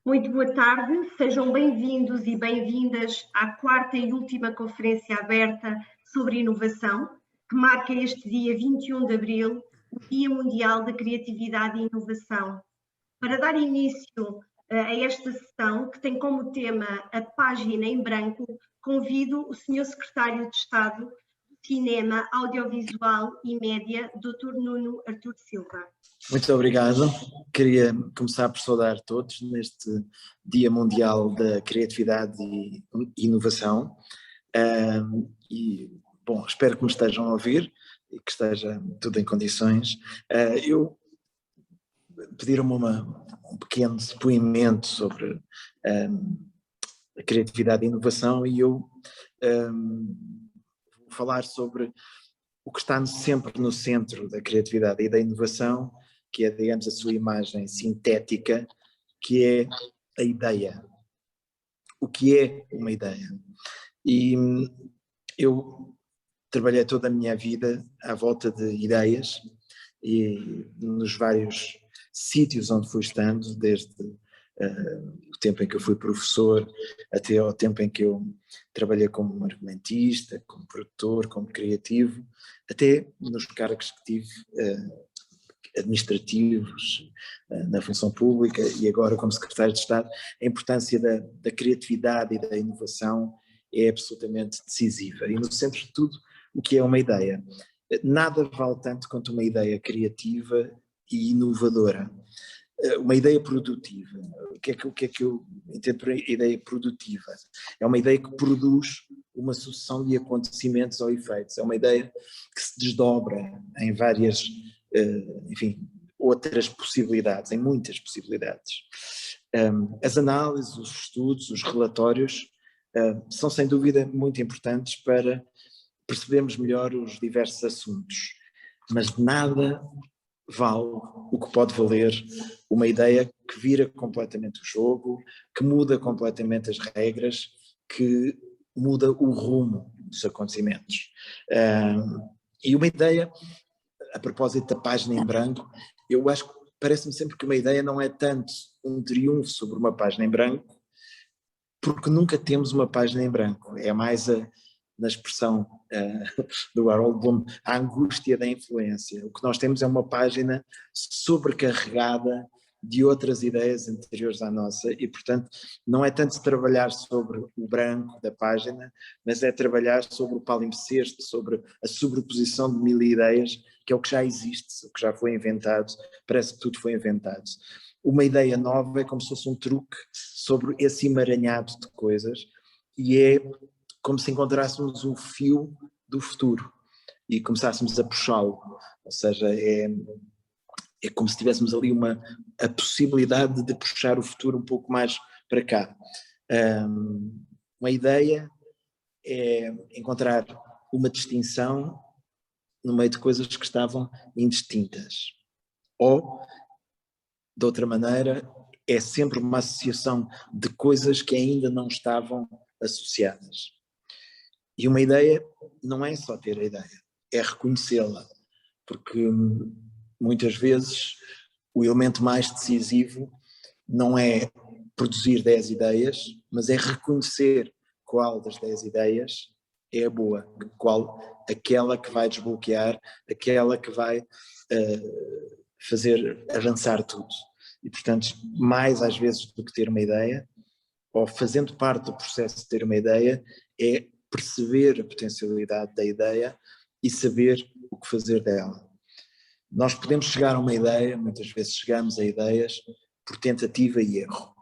Muito boa tarde, sejam bem-vindos e bem-vindas à quarta e última conferência aberta sobre inovação, que marca este dia 21 de abril, o Dia Mundial da Criatividade e Inovação. Para dar início a esta sessão, que tem como tema a página em branco, convido o Sr. Secretário de Estado do Cinema, Audiovisual e Média, Dr. Nuno Artur Silva. Muito obrigado. Queria começar por saudar todos neste Dia Mundial da Criatividade e Inovação. Bom, espero que me estejam a ouvir e que esteja tudo em condições. Eu pediram-me um pequeno depoimento sobre a criatividade e inovação e eu vou falar sobre o que está sempre no centro da criatividade e da inovação, que é, digamos, a sua imagem sintética, que é a ideia. O que é uma ideia? E eu trabalhei toda a minha vida à volta de ideias e nos vários sítios onde fui estando, desde o tempo em que eu fui professor até ao tempo em que eu trabalhei como argumentista, como produtor, como criativo, até nos cargos que tive administrativos, na função pública e agora como secretário de Estado. A importância da criatividade e da inovação é absolutamente decisiva e no centro de tudo o que é uma ideia. Nada vale tanto quanto uma ideia criativa e inovadora. Uma ideia produtiva. O que é que eu entendo por ideia produtiva? É uma ideia que produz uma sucessão de acontecimentos ou efeitos. É uma ideia que se desdobra em várias, outras possibilidades, em muitas possibilidades. As análises, os estudos, os relatórios são sem dúvida muito importantes para percebermos melhor os diversos assuntos, mas nada vale o que pode valer uma ideia que vira completamente o jogo, que muda completamente as regras, que muda o rumo dos acontecimentos. E uma ideia, a propósito da página em branco, eu acho que parece-me sempre que uma ideia não é tanto um triunfo sobre uma página em branco, porque nunca temos uma página em branco, é mais na expressão do Harold Bloom, a angústia da influência. O que nós temos é uma página sobrecarregada de outras ideias anteriores à nossa e, portanto, não é tanto trabalhar sobre o branco da página, mas é trabalhar sobre o palimpsesto, sobre a sobreposição de mil ideias, que é o que já existe, o que já foi inventado, parece que tudo foi inventado. Uma ideia nova é como se fosse um truque sobre esse emaranhado de coisas e é como se encontrássemos o fio do futuro e começássemos a puxá-lo, ou seja, é como se tivéssemos ali a possibilidade de puxar o futuro um pouco mais para cá. Uma ideia é encontrar uma distinção no meio de coisas que estavam indistintas, ou, de outra maneira, é sempre uma associação de coisas que ainda não estavam associadas. E uma ideia não é só ter a ideia, é reconhecê-la, porque muitas vezes o elemento mais decisivo não é produzir 10 ideias, mas é reconhecer qual das 10 ideias é a boa, qual aquela que vai desbloquear, aquela que vai fazer avançar tudo. E portanto, mais às vezes do que ter uma ideia, ou fazendo parte do processo de ter uma ideia, é perceber a potencialidade da ideia e saber o que fazer dela. Nós podemos chegar a uma ideia, muitas vezes chegamos a ideias por tentativa e erro.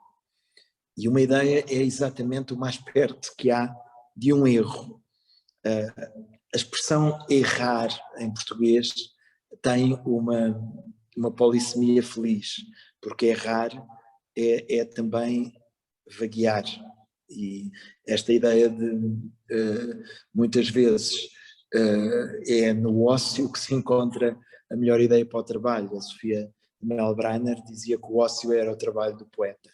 E uma ideia é exatamente o mais perto que há de um erro. A expressão errar em português tem uma polissemia feliz, porque errar é também vaguear. E esta ideia de muitas vezes é no ócio que se encontra a melhor ideia para o trabalho. A Sofia Melbrenner dizia que o ócio era o trabalho do poeta.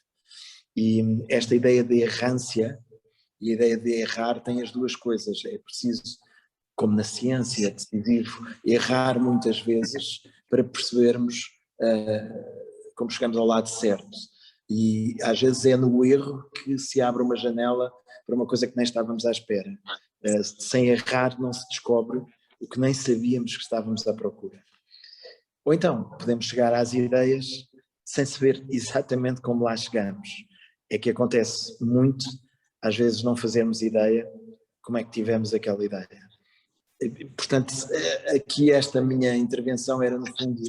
E esta ideia de errância e a ideia de errar tem as duas coisas. É preciso, como na ciência, é decisivo errar muitas vezes para percebermos como chegamos ao lado certo. E às vezes é no erro que se abre uma janela para uma coisa que nem estávamos à espera. Sem errar não se descobre o que nem sabíamos que estávamos à procura. Ou então podemos chegar às ideias sem saber exatamente como lá chegamos. É que acontece muito, às vezes não fazemos ideia como é que tivemos aquela ideia. Portanto, aqui esta minha intervenção era no fundo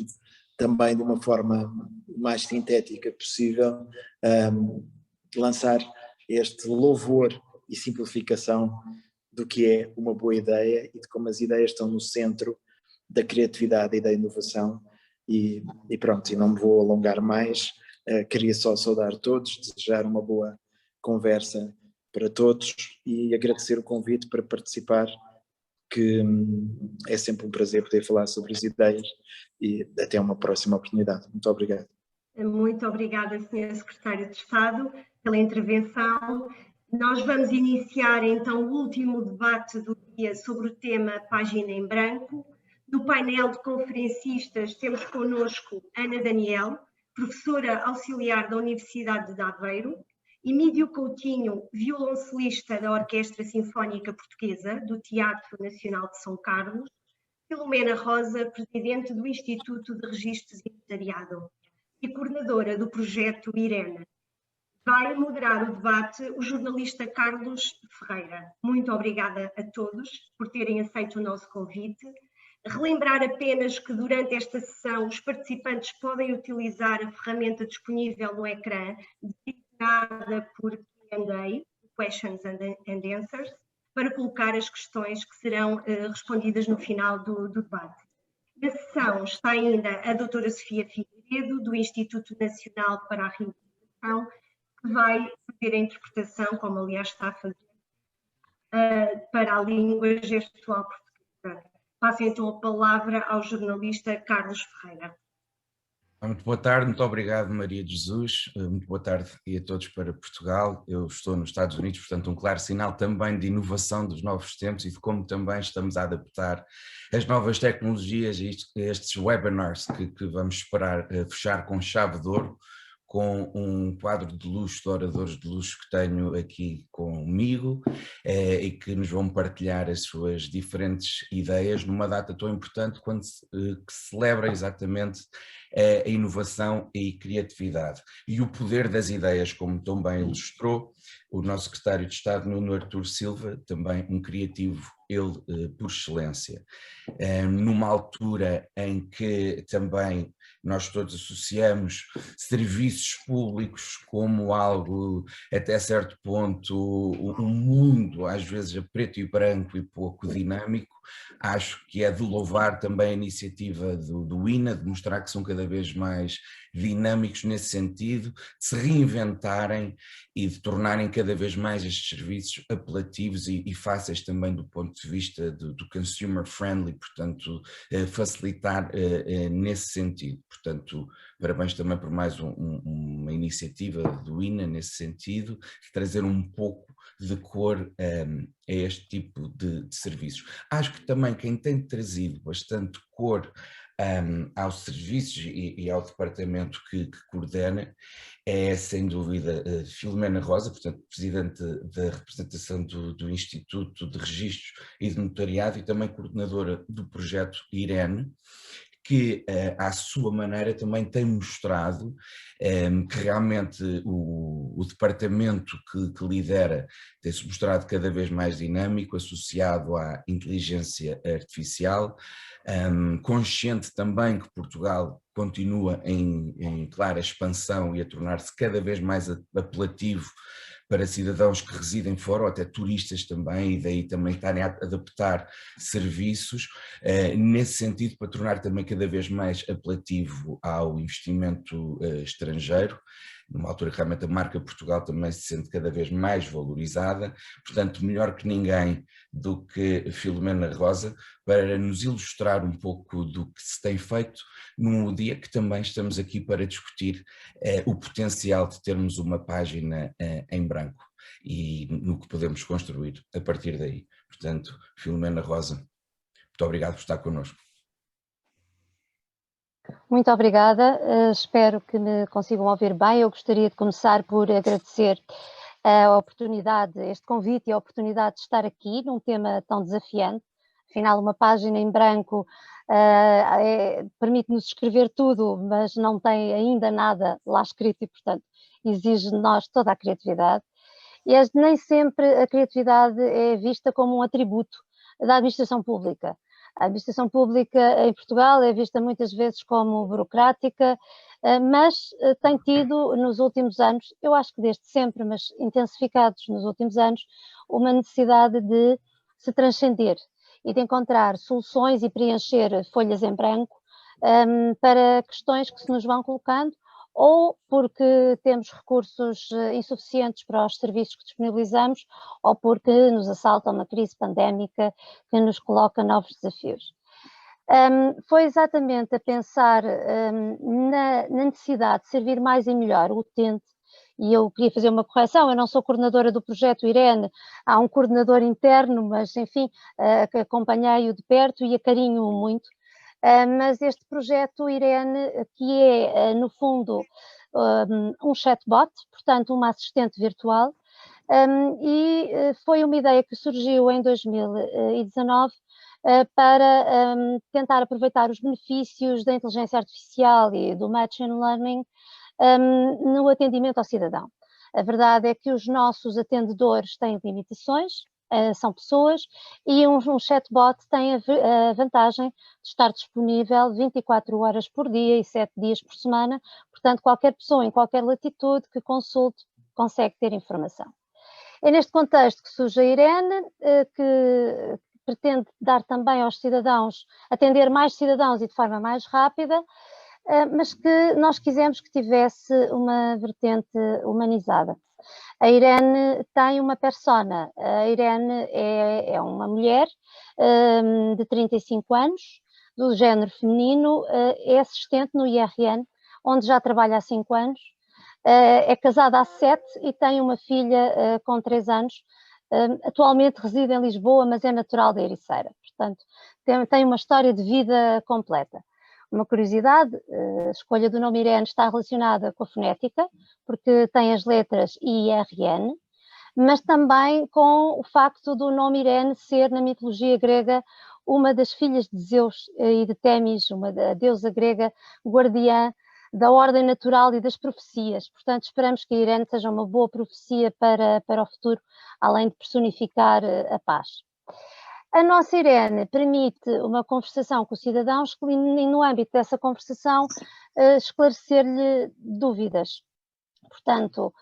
também de uma forma mais sintética possível, lançar este louvor e simplificação do que é uma boa ideia e de como as ideias estão no centro da criatividade e da inovação. E pronto, e não me vou alongar mais, queria só saudar todos, desejar uma boa conversa para todos e agradecer o convite para participar, que é sempre um prazer poder falar sobre as ideias, e até uma próxima oportunidade. Muito obrigado. Muito obrigada, Sr. Secretário de Estado, pela intervenção. Nós vamos iniciar então o último debate do dia sobre o tema Página em Branco. No painel de conferencistas temos connosco Ana Daniel, professora auxiliar da Universidade de Aveiro, Emílio Coutinho, violoncelista da Orquestra Sinfónica Portuguesa, do Teatro Nacional de São Carlos, Filomena Rosa, presidente do Instituto de Registros e Notariado e coordenadora do projeto Irene. Vai moderar o debate o jornalista Carlos Ferreira. Muito obrigada a todos por terem aceito o nosso convite. Relembrar apenas que durante esta sessão os participantes podem utilizar a ferramenta disponível no ecrã, designada por Q&A, Questions and Answers, para colocar as questões que serão respondidas no final do debate. Na sessão está ainda a doutora Sofia Figueiredo, do Instituto Nacional para a Reabilitação, que vai fazer a interpretação, como aliás está a fazer, para a língua gestual portuguesa. Passo então a palavra ao jornalista Carlos Ferreira. Muito boa tarde, muito obrigado Maria de Jesus, muito boa tarde e a todos para Portugal. Eu estou nos Estados Unidos, portanto um claro sinal também de inovação dos novos tempos e de como também estamos a adaptar as novas tecnologias a estes webinars que vamos esperar fechar com chave de ouro, com um quadro de luxo, de oradores de luxo que tenho aqui comigo e que nos vão partilhar as suas diferentes ideias numa data tão importante quando que celebra exatamente a inovação e criatividade e o poder das ideias, como tão bem ilustrou o nosso secretário de Estado, Nuno Artur Silva, também um criativo, ele por excelência. Numa altura em que também nós todos associamos serviços públicos como algo, até certo ponto, um mundo às vezes a preto e branco e pouco dinâmico, acho que é de louvar também a iniciativa do INA, de mostrar que são cada vez mais dinâmicos nesse sentido, de se reinventarem e de tornarem cada vez mais estes serviços apelativos e fáceis também do ponto de vista do consumer friendly, portanto facilitar nesse sentido. Portanto, parabéns também por mais uma iniciativa do INA nesse sentido, de trazer um pouco de cor a este tipo de serviços. Acho que também quem tem trazido bastante cor aos serviços e ao departamento que coordena é sem dúvida Filomena Rosa, portanto presidente da representação do Instituto de Registros e de Notariado e também coordenadora do projeto Irene, que à sua maneira também tem mostrado que realmente o departamento que lidera tem-se mostrado cada vez mais dinâmico, associado à inteligência artificial, consciente também que Portugal continua em clara expansão e a tornar-se cada vez mais apelativo para cidadãos que residem fora ou até turistas também, e daí também estarem a adaptar serviços, nesse sentido para tornar também cada vez mais apelativo ao investimento estrangeiro, numa altura que realmente a marca Portugal também se sente cada vez mais valorizada, portanto melhor que ninguém do que Filomena Rosa para nos ilustrar um pouco do que se tem feito num dia que também estamos aqui para discutir o potencial de termos uma página em branco e no que podemos construir a partir daí. Portanto, Filomena Rosa, muito obrigado por estar connosco. Muito obrigada, espero que me consigam ouvir bem. Eu gostaria de começar por agradecer a oportunidade, este convite e a oportunidade de estar aqui num tema tão desafiante. Afinal, uma página em branco permite-nos escrever tudo, mas não tem ainda nada lá escrito e, portanto, exige de nós toda a criatividade. E nem sempre a criatividade é vista como um atributo da administração pública. A administração pública em Portugal é vista muitas vezes como burocrática, mas tem tido nos últimos anos, eu acho que desde sempre, mas intensificados nos últimos anos, uma necessidade de se transcender e de encontrar soluções e preencher folhas em branco para questões que se nos vão colocando, ou porque temos recursos insuficientes para os serviços que disponibilizamos, ou porque nos assalta uma crise pandémica que nos coloca novos desafios. Foi exatamente a pensar na necessidade de servir mais e melhor o utente, e eu queria fazer uma correção, eu não sou coordenadora do projeto Irene, há um coordenador interno, mas enfim, que acompanhei-o de perto e acarinho-o muito. Mas este projeto Irene, que é, no fundo, um chatbot, portanto, uma assistente virtual, e foi uma ideia que surgiu em 2019 para tentar aproveitar os benefícios da inteligência artificial e do machine learning no atendimento ao cidadão. A verdade é que os nossos atendedores têm limitações, são pessoas, e um chatbot tem a vantagem de estar disponível 24 horas por dia e 7 dias por semana, portanto qualquer pessoa em qualquer latitude que consulte consegue ter informação. É neste contexto que surge a Irene, que pretende dar também aos cidadãos, atender mais cidadãos e de forma mais rápida, mas que nós quisemos que tivesse uma vertente humanizada. A Irene tem uma persona, a Irene é uma mulher de 35 anos, do género feminino, é assistente no IRN, onde já trabalha há 5 anos, é casada há 7 e tem uma filha com 3 anos, atualmente reside em Lisboa, mas é natural da Ericeira, portanto tem uma história de vida completa. Uma curiosidade, a escolha do nome Irene está relacionada com a fonética, porque tem as letras IRN, mas também com o facto do nome Irene ser, na mitologia grega, uma das filhas de Zeus e de Témis, uma deusa grega guardiã da ordem natural e das profecias. Portanto, esperamos que a Irene seja uma boa profecia para o futuro, além de personificar a paz. A nossa Irene permite uma conversação com os cidadãos que, no âmbito dessa conversação, esclarecer-lhe dúvidas. Portanto,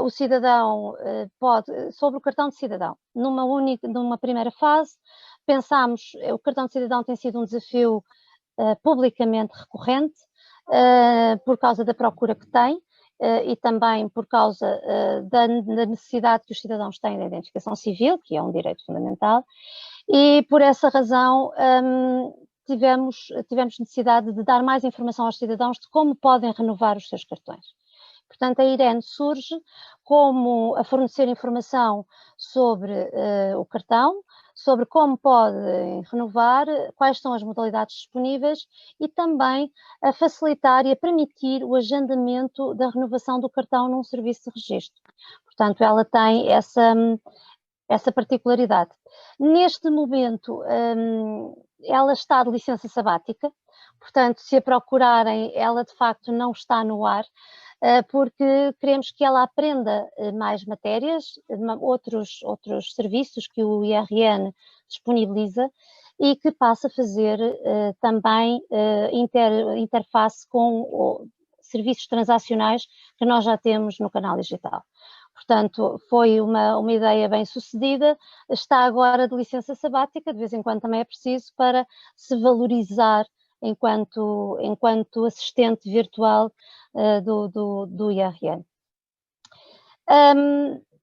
o cidadão pode, sobre o cartão de cidadão, numa primeira fase, pensámos, o cartão de cidadão tem sido um desafio publicamente recorrente, por causa da procura que tem, e também por causa da necessidade que os cidadãos têm da identificação civil, que é um direito fundamental, e por essa razão tivemos necessidade de dar mais informação aos cidadãos de como podem renovar os seus cartões. Portanto, a Irene surge como a fornecer informação sobre o cartão, sobre como podem renovar, quais são as modalidades disponíveis e também a facilitar e a permitir o agendamento da renovação do cartão num serviço de registro. Portanto, ela tem essa particularidade. Neste momento, ela está de licença sabática, portanto, se a procurarem, ela de facto não está no ar, porque queremos que ela aprenda mais matérias, outros serviços que o IRN disponibiliza e que passe a fazer também interface com serviços transacionais que nós já temos no canal digital. Portanto, foi uma ideia bem sucedida, está agora de licença sabática, de vez em quando também é preciso para se valorizar enquanto assistente virtual do IRN.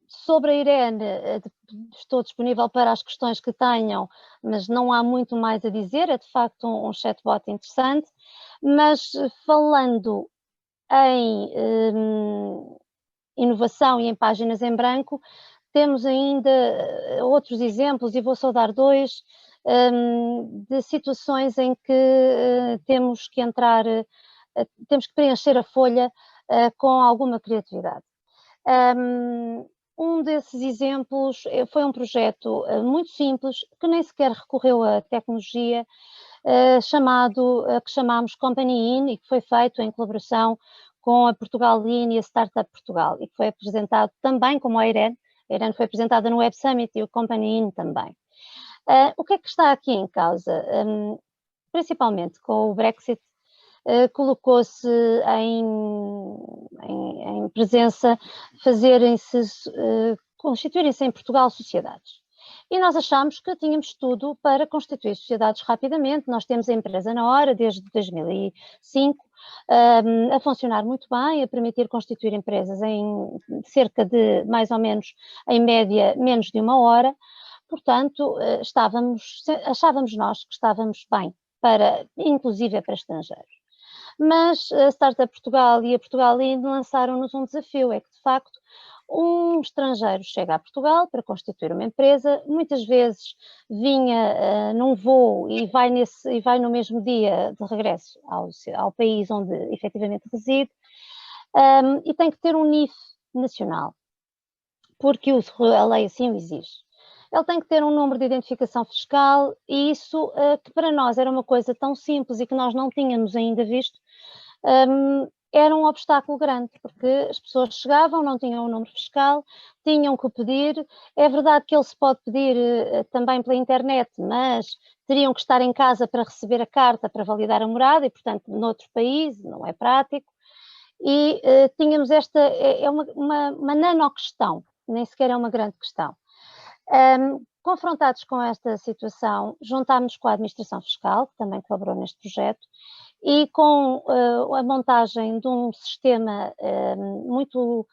Sobre a Irene, estou disponível para as questões que tenham, mas não há muito mais a dizer, é de facto um chatbot interessante, mas falando em inovação e em páginas em branco, temos ainda outros exemplos, e vou só dar 2, de situações em que temos que entrar, temos que preencher a folha com alguma criatividade. Um desses exemplos foi um projeto muito simples, que nem sequer recorreu à tecnologia, que chamámos Company In, e que foi feito em colaboração com a Portugal In e a Startup Portugal, e que foi apresentado também como a Irene. A Irene foi apresentada no Web Summit e o Company In também. O que é que está aqui em causa? Principalmente com o Brexit, colocou-se em presença constituírem-se em Portugal sociedades. E nós achámos que tínhamos tudo para constituir sociedades rapidamente. Nós temos a empresa na hora, desde 2005, a funcionar muito bem, a permitir constituir empresas em cerca de, mais ou menos, em média, menos de 1 hora. Portanto, achávamos nós que estávamos bem, inclusive para estrangeiros. Mas a Startup Portugal e a Portugal ainda lançaram-nos um desafio, é que de facto um estrangeiro chega a Portugal para constituir uma empresa, muitas vezes vinha num voo e vai no mesmo dia de regresso ao país onde efetivamente reside, e tem que ter um NIF nacional, porque a lei assim o exige. Ele tem que ter um número de identificação fiscal, e isso, que para nós era uma coisa tão simples e que nós não tínhamos ainda visto, era um obstáculo grande, porque as pessoas chegavam, não tinham o número fiscal, tinham que o pedir. É verdade que ele se pode pedir também pela internet, mas teriam que estar em casa para receber a carta para validar a morada, e portanto noutro país não é prático. E tínhamos uma nano-questão, nem sequer é uma grande questão. Confrontados com esta situação, juntámos com a Administração Fiscal, que também colaborou neste projeto, e com a montagem de um sistema muito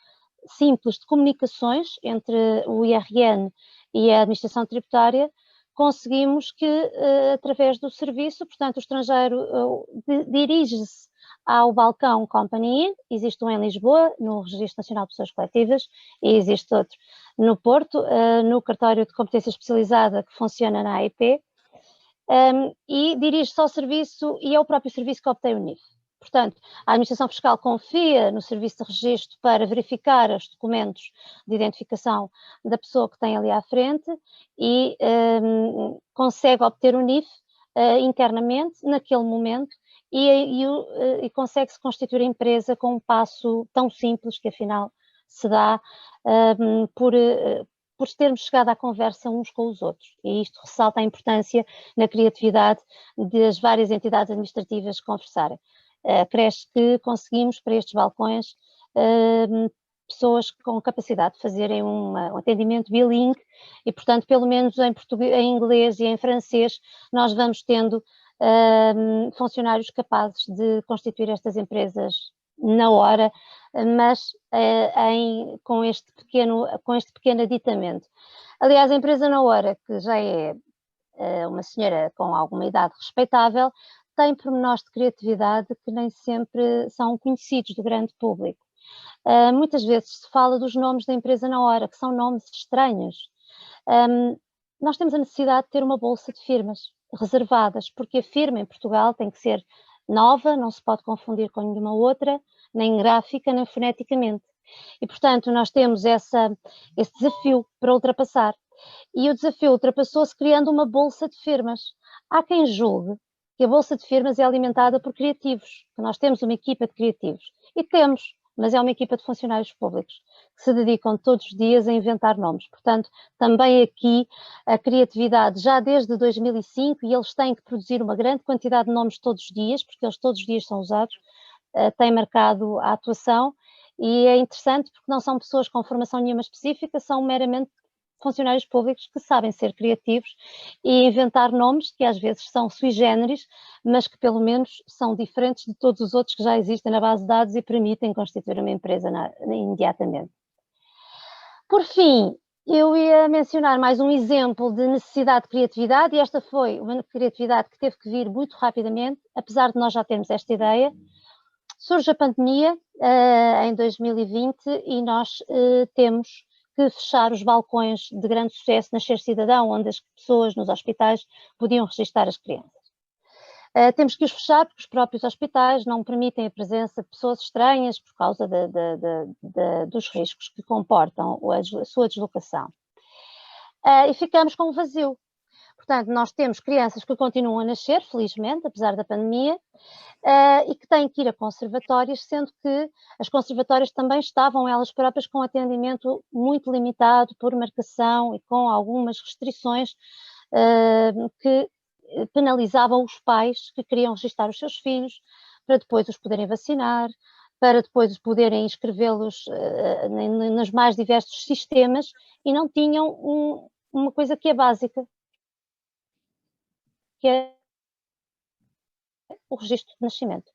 simples de comunicações entre o IRN e a Administração Tributária, conseguimos que, através do serviço, portanto, o estrangeiro dirige-se ao balcão Company In, existe um em Lisboa, no Registro Nacional de Pessoas Coletivas, e existe outro no Porto, no cartório de competência especializada que funciona na AIP, e dirige-se ao serviço, e é o próprio serviço que obtém o NIF. Portanto, a Administração Fiscal confia no serviço de registro para verificar os documentos de identificação da pessoa que tem ali à frente e consegue obter o NIF internamente, naquele momento, e consegue-se constituir a empresa com um passo tão simples que afinal se dá por termos chegado à conversa uns com os outros. E isto ressalta a importância na criatividade das várias entidades administrativas conversarem. Cresce que conseguimos para estes balcões pessoas com capacidade de fazerem um atendimento bilingue, e portanto pelo menos em português, em inglês e em francês nós vamos tendo funcionários capazes de constituir estas empresas na hora, mas com este pequeno aditamento. Aliás, a empresa na hora, que já é uma senhora com alguma idade respeitável, tem pormenores de criatividade que nem sempre são conhecidos do grande público. Muitas vezes se fala dos nomes da empresa na hora, que são nomes estranhos. Nós temos a necessidade de ter uma bolsa de firmas reservadas, porque a firma em Portugal tem que ser nova, não se pode confundir com nenhuma outra, nem gráfica, nem foneticamente. E, portanto, nós temos esse desafio para ultrapassar. E o desafio ultrapassou-se criando uma bolsa de firmas. Há quem julgue que a bolsa de firmas é alimentada por criativos, que nós temos uma equipa de criativos. E temos, mas é uma equipa de funcionários públicos que se dedicam todos os dias a inventar nomes. Portanto, também aqui a criatividade, já desde 2005, e eles têm que produzir uma grande quantidade de nomes todos os dias, porque eles todos os dias são usados, tem marcado a atuação, e é interessante porque não são pessoas com formação nenhuma específica, são meramente funcionários públicos que sabem ser criativos e inventar nomes que às vezes são sui generis, mas que pelo menos são diferentes de todos os outros que já existem na base de dados e permitem constituir uma empresa imediatamente. Por fim, eu ia mencionar mais um exemplo de necessidade de criatividade, e esta foi uma criatividade que teve que vir muito rapidamente, apesar de nós já termos esta ideia. Surge a pandemia em 2020 e nós temos que fechar os balcões de grande sucesso Nascer Cidadão, onde as pessoas nos hospitais podiam registar as crianças. Temos que os fechar porque os próprios hospitais não permitem a presença de pessoas estranhas por causa dos riscos que comportam a sua deslocação. E ficamos com um vazio. Portanto, nós temos crianças que continuam a nascer, felizmente, apesar da pandemia, e que têm que ir a conservatórios, sendo que as conservatórias também estavam elas próprias com atendimento muito limitado por marcação e com algumas restrições que penalizavam os pais que queriam registrar os seus filhos para depois os poderem vacinar, para depois poderem inscrevê-los nos mais diversos sistemas e não tinham uma coisa que é básica, que é o registro de nascimento.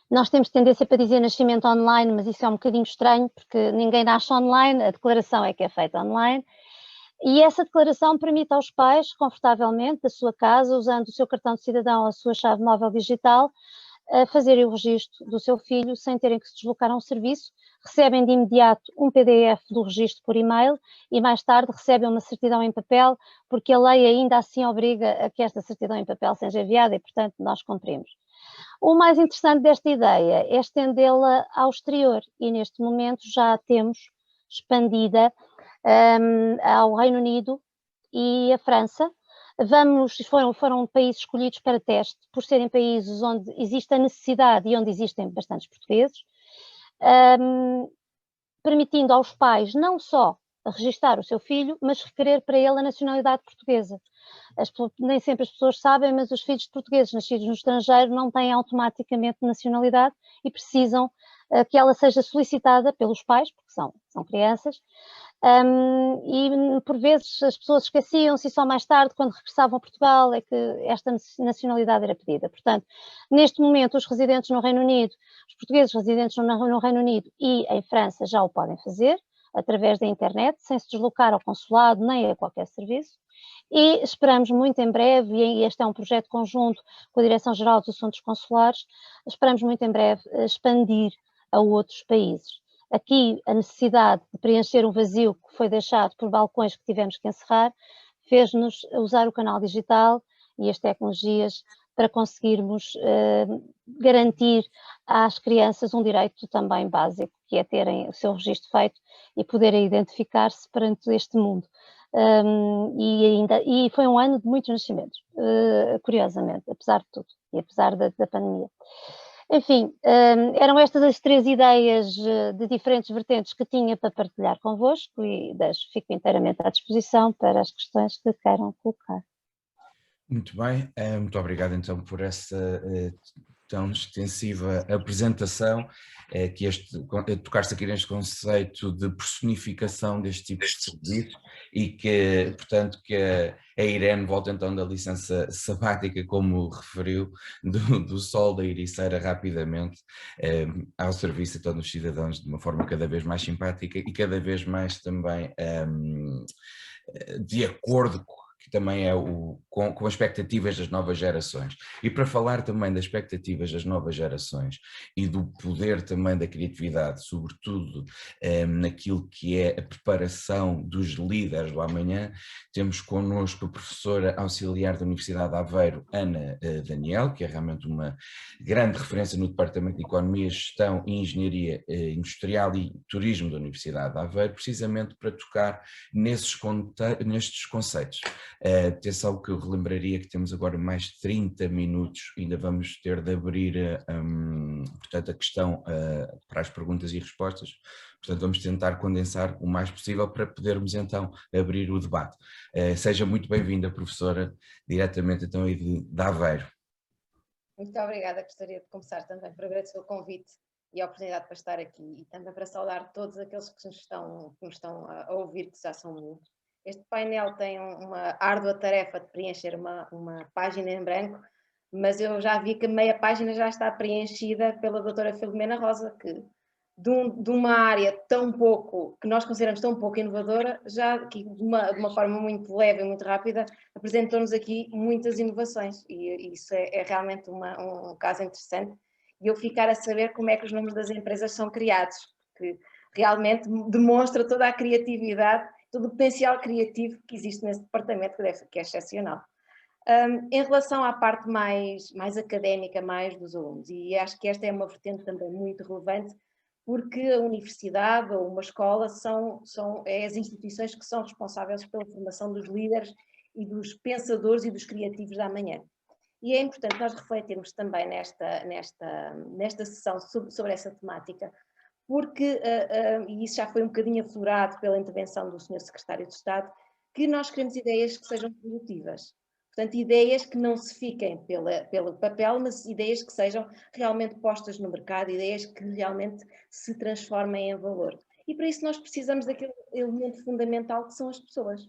Nós temos tendência para dizer nascimento online, mas isso é um bocadinho estranho, porque ninguém nasce online, a declaração é que é feita online. E essa declaração permite aos pais, confortavelmente, da sua casa, usando o seu cartão de cidadão ou a sua chave móvel digital, fazerem o registro do seu filho sem terem que se deslocar a um serviço, recebem de imediato um PDF do registro por e-mail e mais tarde recebem uma certidão em papel, porque a lei ainda assim obriga a que esta certidão em papel seja enviada e, portanto, nós cumprimos. O mais interessante desta ideia é estendê-la ao exterior e, neste momento, já a temos expandida ao Reino Unido e à França. Foram países escolhidos para teste, por serem países onde existe a necessidade e onde existem bastantes portugueses, permitindo aos pais não só registar o seu filho, mas requerer para ele a nacionalidade portuguesa. Nem sempre as pessoas sabem, mas os filhos de portugueses nascidos no estrangeiro não têm automaticamente nacionalidade e precisam que ela seja solicitada pelos pais, porque são crianças, e por vezes as pessoas esqueciam-se e só mais tarde, quando regressavam a Portugal, é que esta nacionalidade era pedida. Portanto, neste momento, os residentes no Reino Unido, os portugueses residentes no Reino Unido e em França já o podem fazer, através da internet, sem se deslocar ao consulado nem a qualquer serviço. E esperamos muito em breve, e este é um projeto conjunto com a Direção-Geral dos Assuntos Consulares, esperamos muito em breve expandir a outros países. Aqui a necessidade de preencher um vazio que foi deixado por balcões que tivemos que encerrar, fez-nos usar o canal digital e as tecnologias para conseguirmos garantir às crianças um direito também básico, que é terem o seu registro feito e poderem identificar-se perante este mundo. E foi um ano de muitos nascimentos, curiosamente, apesar de tudo, e apesar da pandemia. Enfim, eram estas as 3 ideias de diferentes vertentes que tinha para partilhar convosco e fico inteiramente à disposição para as questões que queiram colocar. Muito bem, muito obrigado então por essa tão extensiva apresentação, tocar-se aqui neste conceito de personificação deste tipo de serviço e que, portanto, que a Irene volta então da licença sabática, como referiu, do Sol da Ericeira rapidamente ao serviço então dos cidadãos de uma forma cada vez mais simpática e cada vez mais também de acordo que também é com as expectativas das novas gerações. E para falar também das expectativas das novas gerações e do poder também da criatividade, sobretudo naquilo que é a preparação dos líderes do amanhã, temos connosco a professora auxiliar da Universidade de Aveiro, Ana Daniel, que é realmente uma grande referência no Departamento de Economia, Gestão e Engenharia Industrial e Turismo da Universidade de Aveiro, precisamente para tocar nestes conceitos. Atenção que eu relembraria que temos agora mais 30 minutos, ainda vamos ter de abrir portanto, a questão para as perguntas e respostas, portanto vamos tentar condensar o mais possível para podermos então abrir o debate. Seja muito bem-vinda, professora, diretamente então aí de Aveiro. Muito obrigada, gostaria de começar também por agradecer o convite e a oportunidade para estar aqui e também para saudar todos aqueles que nos estão a ouvir, que já são muitos. Este painel tem uma árdua tarefa de preencher uma página em branco, mas eu já vi que meia página já está preenchida pela doutora Filomena Rosa, que de uma área que nós consideramos tão pouco inovadora, já que de uma forma muito leve e muito rápida, apresentou-nos aqui muitas inovações, e isso é realmente um caso interessante, e eu ficar a saber como é que os números das empresas são criados, porque realmente demonstra toda a criatividade, todo o potencial criativo que existe nesse departamento, que é excepcional. Em relação à parte mais académica, mais dos alunos, e acho que esta é uma vertente também muito relevante, porque a universidade ou uma escola são as instituições que são responsáveis pela formação dos líderes e dos pensadores e dos criativos da amanhã. E é importante nós refletirmos também nesta sessão sobre essa temática, porque, e isso já foi um bocadinho aflorado pela intervenção do Sr. Secretário de Estado, que nós queremos ideias que sejam produtivas. Portanto, ideias que não se fiquem pelo papel, mas ideias que sejam realmente postas no mercado, ideias que realmente se transformem em valor. E para isso nós precisamos daquele elemento fundamental que são as pessoas.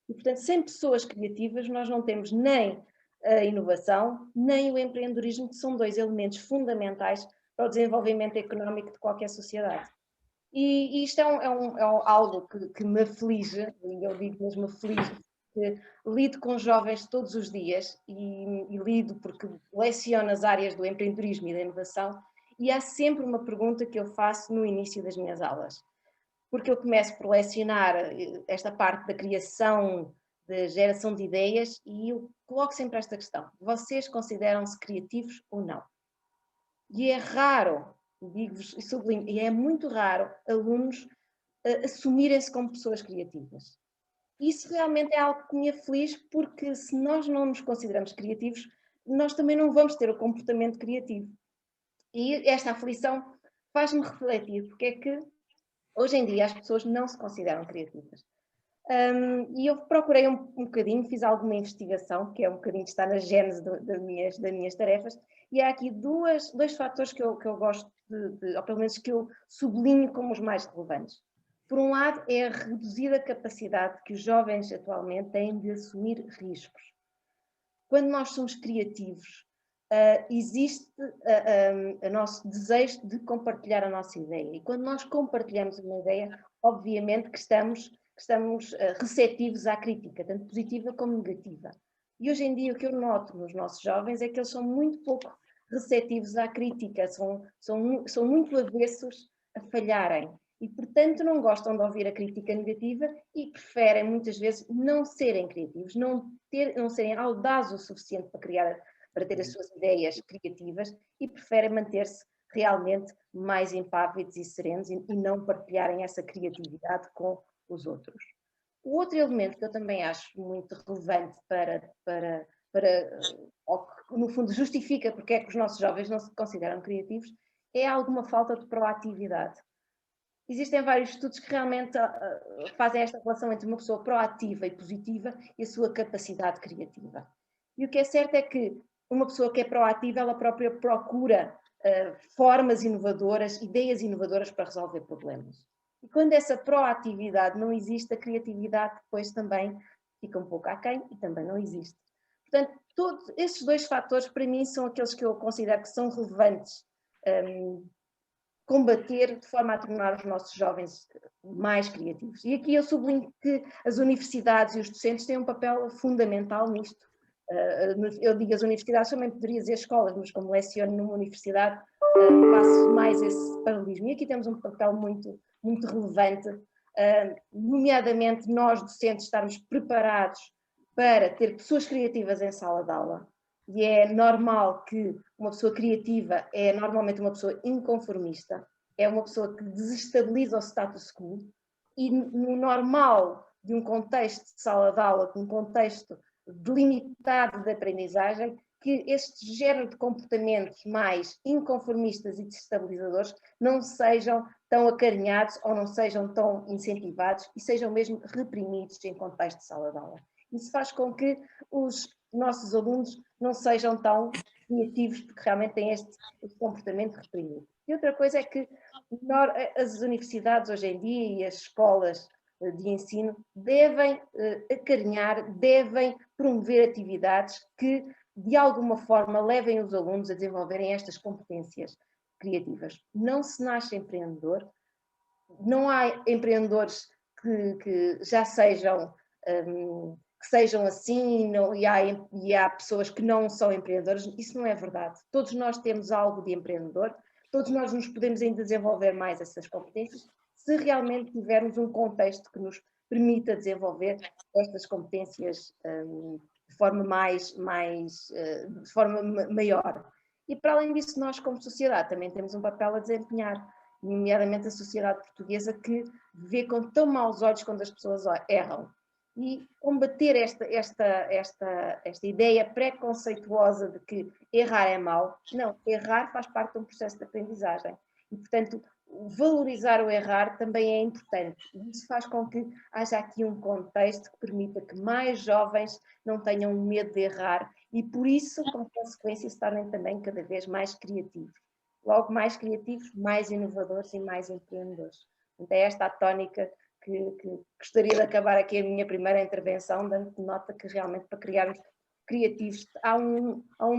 E, portanto, sem pessoas criativas nós não temos nem a inovação, nem o empreendedorismo, que são dois elementos fundamentais para o desenvolvimento económico de qualquer sociedade. E isto é algo que me aflige, e eu digo mesmo aflige, porque lido com jovens todos os dias e lido porque leciono as áreas do empreendedorismo e da inovação, e há sempre uma pergunta que eu faço no início das minhas aulas. Porque eu começo por lecionar esta parte da criação, da geração de ideias, e eu coloco sempre esta questão: vocês consideram-se criativos ou não? E é raro, digo-vos e sublinho, e é muito raro alunos assumirem-se como pessoas criativas. Isso realmente é algo que me aflige, porque se nós não nos consideramos criativos, nós também não vamos ter o comportamento criativo. E esta aflição faz-me refletir porque é que hoje em dia as pessoas não se consideram criativas. E eu procurei um bocadinho, fiz alguma investigação, que é um bocadinho que está na gênese das minhas tarefas, e há aqui dois fatores que eu gosto ou pelo menos que eu sublinho como os mais relevantes. Por um lado, é a reduzida capacidade que os jovens atualmente têm de assumir riscos. Quando nós somos criativos, existe o nosso desejo de compartilhar a nossa ideia. E quando nós compartilhamos uma ideia, obviamente que estamos receptivos à crítica, tanto positiva como negativa. E hoje em dia o que eu noto nos nossos jovens é que eles são muito pouco receptivos à crítica, são muito avessos a falharem. E, portanto, não gostam de ouvir a crítica negativa e preferem, muitas vezes, não serem criativos, não serem audazes o suficiente para ter as suas ideias criativas e preferem manter-se realmente mais impávidos e serenos e não partilharem essa criatividade com os outros. O outro elemento que eu também acho muito relevante ou que, no fundo, justifica porque é que os nossos jovens não se consideram criativos, é alguma falta de proatividade. Existem vários estudos que realmente fazem esta relação entre uma pessoa proativa e positiva e a sua capacidade criativa. E o que é certo é que uma pessoa que é proativa, ela própria procura formas inovadoras, ideias inovadoras para resolver problemas. E quando essa proatividade não existe, a criatividade depois também fica um pouco aquém e também não existe. Portanto, todos esses dois fatores, para mim, são aqueles que eu considero que são relevantes combater de forma a tornar os nossos jovens mais criativos. E aqui eu sublinho que as universidades e os docentes têm um papel fundamental nisto. Eu digo as universidades, também poderia dizer escolas, mas como leciono numa universidade, faço mais esse paralelismo. E aqui temos um papel muito, muito relevante, nomeadamente nós docentes estarmos preparados para ter pessoas criativas em sala de aula. E é normal que uma pessoa criativa é normalmente uma pessoa inconformista, é uma pessoa que desestabiliza o status quo, e no normal de um contexto de sala de aula, de um contexto delimitado de aprendizagem, que este género de comportamentos mais inconformistas e desestabilizadores não sejam tão acarinhados ou não sejam tão incentivados e sejam mesmo reprimidos em contexto de sala de aula. Isso faz com que os nossos alunos não sejam tão criativos, porque realmente têm este comportamento reprimido. E outra coisa é que as universidades hoje em dia e as escolas de ensino devem acarinhar, devem promover atividades que de alguma forma levem os alunos a desenvolverem estas competências criativas. Não se nasce empreendedor, não há empreendedores que já sejam assim, e há pessoas que não são empreendedores. Isso não é verdade. Todos nós temos algo de empreendedor, todos nós nos podemos ainda desenvolver mais essas competências, se realmente tivermos um contexto que nos permita desenvolver estas competências de forma de forma maior. E para além disso, nós como sociedade também temos um papel a desempenhar, nomeadamente a sociedade portuguesa, que vê com tão maus olhos quando as pessoas erram. E combater esta ideia preconceituosa de que errar é mau. Não, errar faz parte de um processo de aprendizagem. E, portanto, valorizar o errar também é importante. E isso faz com que haja aqui um contexto que permita que mais jovens não tenham medo de errar e, por isso, como consequência, se tornem também cada vez mais criativos. Logo, mais criativos, mais inovadores e mais empreendedores. Então, é esta a tónica que gostaria de acabar aqui a minha primeira intervenção, dando nota que realmente para criarmos criativos há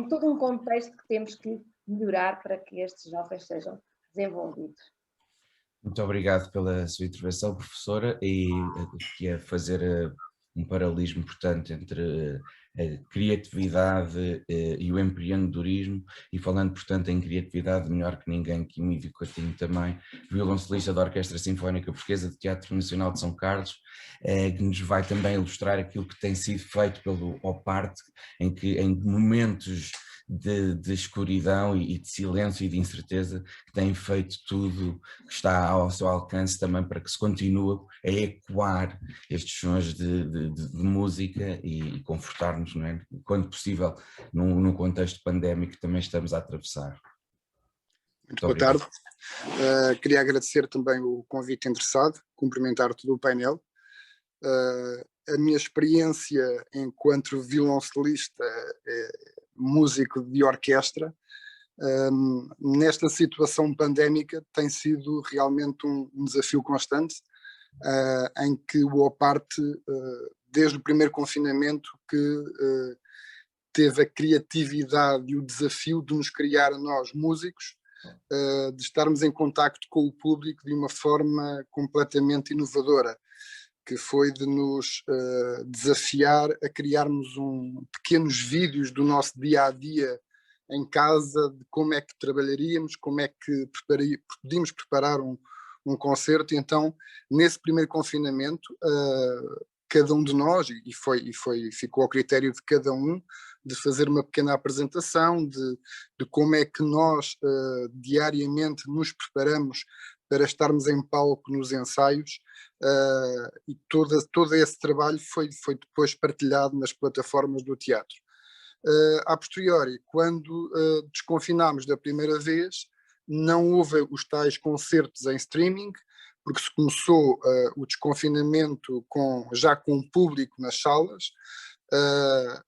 todo um contexto que temos que melhorar para que estes jovens sejam desenvolvidos. Muito obrigado pela sua intervenção, professora, e aqui a fazer um paralelismo, portanto, entre a criatividade e o empreendedorismo, e falando, portanto, em criatividade, melhor que ninguém, que Emílio Coutinho também, violoncelista da Orquestra Sinfónica Portuguesa de Teatro Nacional de São Carlos, que nos vai também ilustrar aquilo que tem sido feito pelo OPART, em que em momentos de escuridão e de silêncio e de incerteza, que tem feito tudo que está ao seu alcance também para que se continue a ecoar estes sons de música e confortar-nos, não é? Quando possível, num contexto pandémico que também estamos a atravessar. Muito boa tarde. Queria agradecer também o convite interessado, cumprimentar todo o painel. A minha experiência enquanto violoncelista, músico de orquestra, nesta situação pandémica tem sido realmente um desafio constante, em que o OPART, desde o primeiro confinamento, que teve a criatividade e o desafio de nos criar a nós, músicos, de estarmos em contacto com o público de uma forma completamente inovadora, que foi de nos desafiar a criarmos pequenos vídeos do nosso dia-a-dia em casa, de como é que trabalharíamos, como é que podíamos preparar um concerto. Então, nesse primeiro confinamento, cada um de nós, ficou ao critério de cada um, de fazer uma pequena apresentação de como é que nós diariamente nos preparamos para estarmos em palco nos ensaios, e todo esse trabalho foi depois partilhado nas plataformas do teatro. A posteriori, quando desconfinámos da primeira vez, não houve os tais concertos em streaming, porque se começou o desconfinamento já com o público nas salas.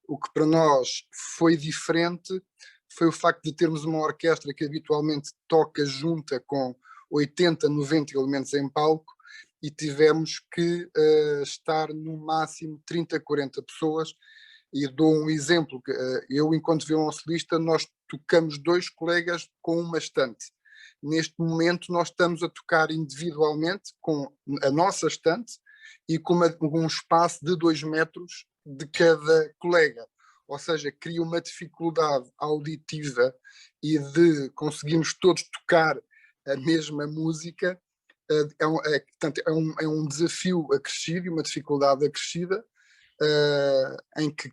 O que para nós foi diferente foi o facto de termos uma orquestra que habitualmente toca junta com 80, 90 elementos em palco, e tivemos que estar no máximo 30, 40 pessoas. E dou um exemplo, eu enquanto violoncelista, nós tocamos 2 colegas com uma estante. Neste momento nós estamos a tocar individualmente com a nossa estante e com um espaço de 2 metros de cada colega, ou seja, cria uma dificuldade auditiva e de conseguirmos todos tocar a mesma música. Portanto, é um desafio acrescido e uma dificuldade acrescida, em que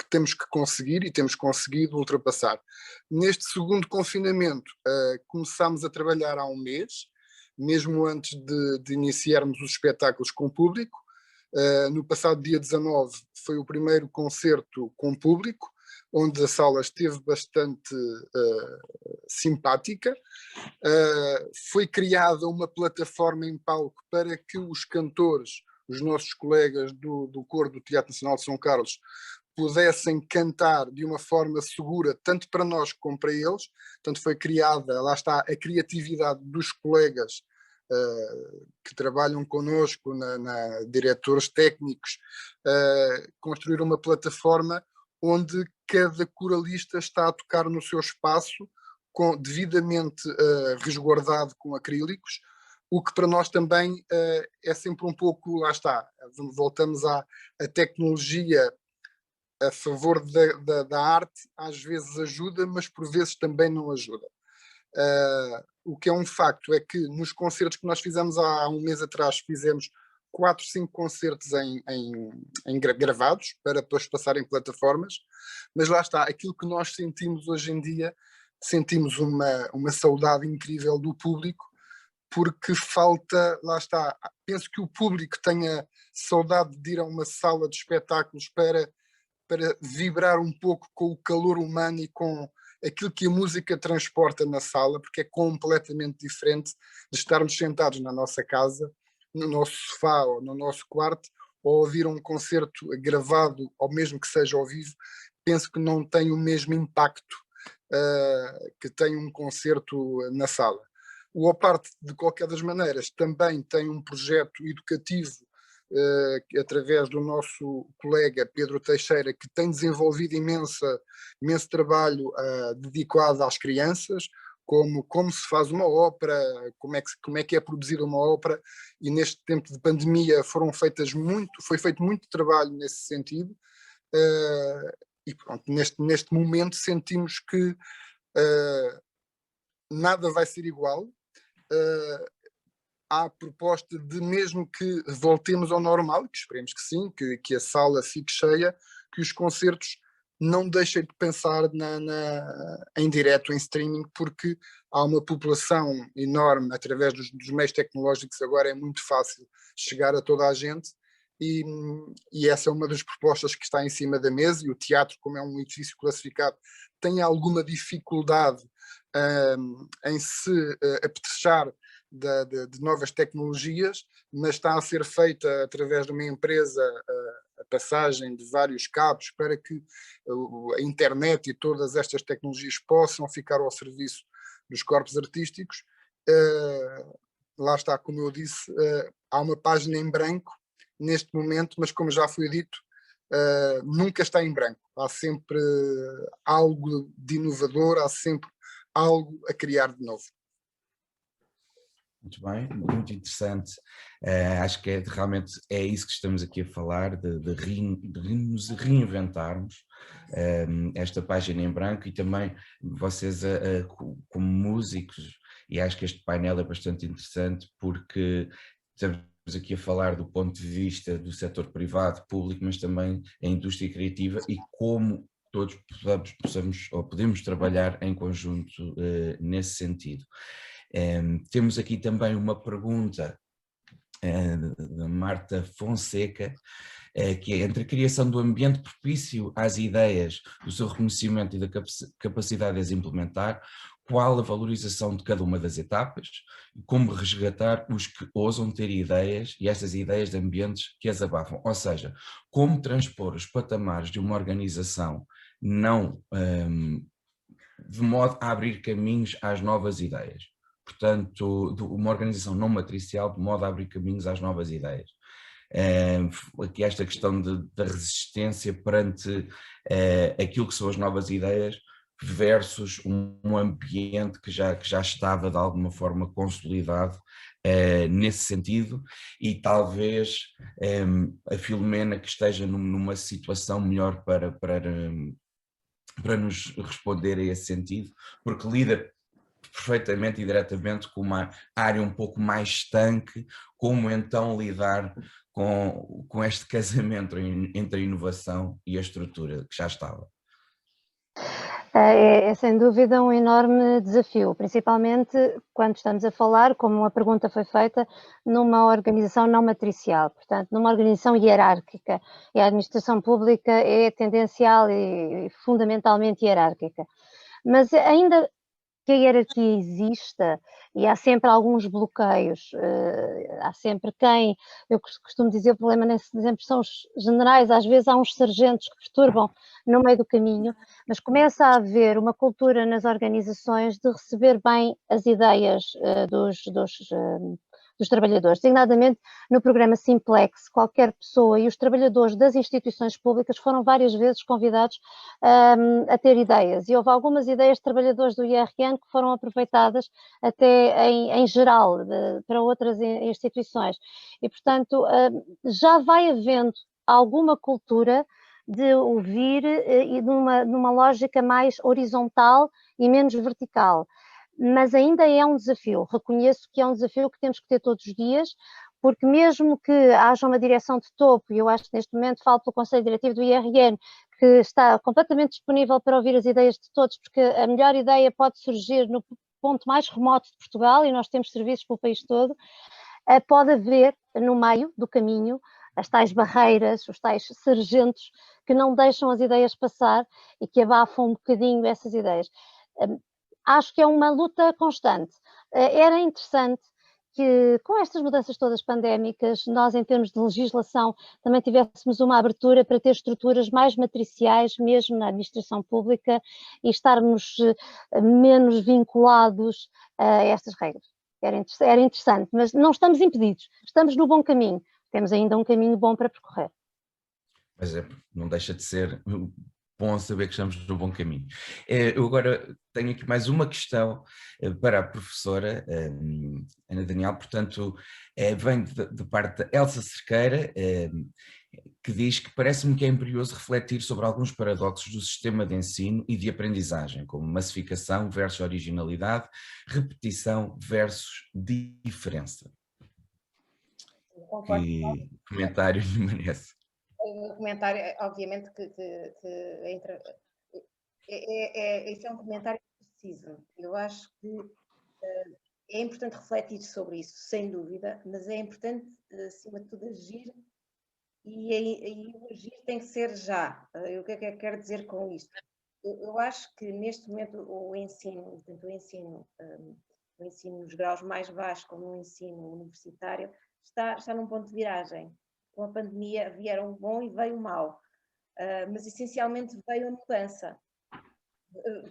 temos que conseguir e temos conseguido ultrapassar. Neste segundo confinamento, começámos a trabalhar há um mês, mesmo antes de iniciarmos os espetáculos com público. No passado dia 19 foi o primeiro concerto com público, onde a sala esteve bastante simpática. Foi criada uma plataforma em palco para que os cantores, os nossos colegas do coro do Teatro Nacional de São Carlos, pudessem cantar de uma forma segura, tanto para nós como para eles. Portanto, foi criada, lá está, a criatividade dos colegas que trabalham connosco, diretores técnicos, construir uma plataforma onde cada coralista está a tocar no seu espaço, devidamente resguardado com acrílicos, o que para nós também é sempre um pouco, lá está, voltamos à tecnologia a favor da arte, às vezes ajuda, mas por vezes também não ajuda. o que é um facto é que nos concertos que nós fizemos há um mês atrás, fizemos 4, 5 concertos gravados para depois passar em plataformas, mas lá está, aquilo que nós sentimos hoje em dia, sentimos uma saudade incrível do público, porque falta, lá está, penso que o público tenha saudade de ir a uma sala de espetáculos para vibrar um pouco com o calor humano e com aquilo que a música transporta na sala, porque é completamente diferente de estarmos sentados na nossa casa, no nosso sofá ou no nosso quarto, ou ouvir um concerto gravado, ou mesmo que seja ao vivo. Penso que não tem o mesmo impacto que tem um concerto na sala. O Oparte, de qualquer das maneiras, também tem um projeto educativo através do nosso colega Pedro Teixeira, que tem desenvolvido imenso trabalho dedicado às crianças, como se faz uma ópera, como é que é produzida uma ópera, e neste tempo de pandemia foi feito muito trabalho nesse sentido, e pronto, neste momento sentimos que nada vai ser igual. Há a proposta de, mesmo que voltemos ao normal, que esperemos que sim, que a sala fique cheia, que os concertos não deixem de pensar em direto, em streaming, porque há uma população enorme através dos meios tecnológicos. Agora é muito fácil chegar a toda a gente, e essa é uma das propostas que está em cima da mesa. E o teatro, como é um edifício classificado, tem alguma dificuldade em se apetrechar de novas tecnologias, mas está a ser feita através de uma empresa a passagem de vários cabos para que a internet e todas estas tecnologias possam ficar ao serviço dos corpos artísticos. Lá está, como eu disse, há uma página em branco neste momento, mas como já foi dito, nunca está em branco. Há sempre algo de inovador, há sempre algo a criar de novo. Muito bem, muito interessante. Acho que realmente é isso que estamos aqui a falar, de nos reinventarmos, esta página em branco, e também vocês como músicos, e acho que este painel é bastante interessante porque estamos aqui a falar do ponto de vista do setor privado, público, mas também a indústria criativa, e como todos possamos ou podemos trabalhar em conjunto nesse sentido. Temos aqui também uma pergunta da Marta Fonseca, que é: entre a criação do ambiente propício às ideias, do seu reconhecimento e da capacidade de as implementar, qual a valorização de cada uma das etapas, e como resgatar os que ousam ter ideias e essas ideias de ambientes que as abafam? Ou seja, como transpor os patamares de uma organização não de modo a abrir caminhos às novas ideias. Portanto, uma organização não matricial de modo a abrir caminhos às novas ideias. Aqui esta questão da resistência perante aquilo que são as novas ideias versus um ambiente que já estava de alguma forma consolidado nesse sentido, e talvez a Filomena, que esteja numa situação melhor para nos responder a esse sentido, porque lida perfeitamente e diretamente com uma área um pouco mais estanque, como então lidar com este casamento entre a inovação e a estrutura que já estava. É sem dúvida um enorme desafio, principalmente quando estamos a falar, como a pergunta foi feita, numa organização não matricial, portanto, numa organização hierárquica. E a administração pública é tendencial e fundamentalmente hierárquica. Mas ainda que a hierarquia exista, e há sempre alguns bloqueios, há sempre eu costumo dizer, o problema nem sempre são os generais, às vezes há uns sargentos que perturbam no meio do caminho, mas começa a haver uma cultura nas organizações de receber bem as ideias dos trabalhadores, designadamente no programa Simplex. Qualquer pessoa e os trabalhadores das instituições públicas foram várias vezes convidados a ter ideias, e houve algumas ideias de trabalhadores do IRN que foram aproveitadas até em geral para outras instituições, e portanto já vai havendo alguma cultura de ouvir e numa lógica mais horizontal e menos vertical. mas ainda é um desafio. Reconheço que é um desafio que temos que ter todos os dias, porque mesmo que haja uma direção de topo, e eu acho que neste momento falo pelo Conselho Diretivo do IRN, que está completamente disponível para ouvir as ideias de todos, porque a melhor ideia pode surgir no ponto mais remoto de Portugal, e nós temos serviços para o país todo, pode haver no meio do caminho as tais barreiras, os tais sargentos que não deixam as ideias passar e que abafam um bocadinho essas ideias. Acho que é uma luta constante. Era interessante que, com estas mudanças todas pandémicas, nós, em termos de legislação, também tivéssemos uma abertura para ter estruturas mais matriciais, mesmo na administração pública, e estarmos menos vinculados a estas regras. Era interessante, mas não estamos impedidos, estamos no bom caminho, temos ainda um caminho bom para percorrer. Mas não deixa de ser bom saber que estamos no bom caminho. Eu agora tenho aqui mais uma questão para a professora Ana Daniel, portanto, vem de parte da Elsa Cerqueira, que diz que parece-me que é imperioso refletir sobre alguns paradoxos do sistema de ensino e de aprendizagem, como massificação versus originalidade, repetição versus diferença. Que comentário lhe merece? O comentário, obviamente, esse é um comentário preciso. Eu acho que é importante refletir sobre isso, sem dúvida, mas é importante, acima de tudo, agir, e o agir tem que ser já. O que é que eu quero dizer com isto? Eu acho que, neste momento, o ensino, tanto o ensino nos graus mais baixos como o ensino universitário, está num ponto de viragem. Com a pandemia vieram o bom e veio o mau, mas essencialmente veio a mudança,